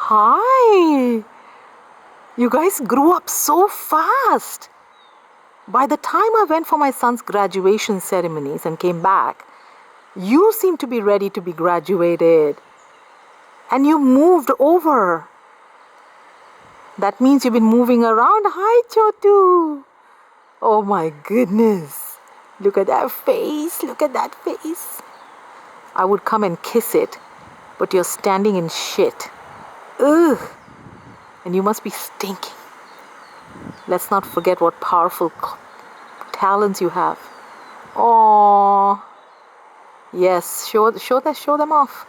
Hi! You guys grew up so fast. By the time I went for my son's graduation ceremonies and came back, you seemed to be ready to be graduated. And you moved over. That means you've been moving around. Hi, Chotu. Oh my goodness. Look at that face. Look at that face. I would come and kiss it, but you're standing in shit. Ugh. And you must be stinking. Let's not forget what powerful talents you have. Oh, yes, show them off.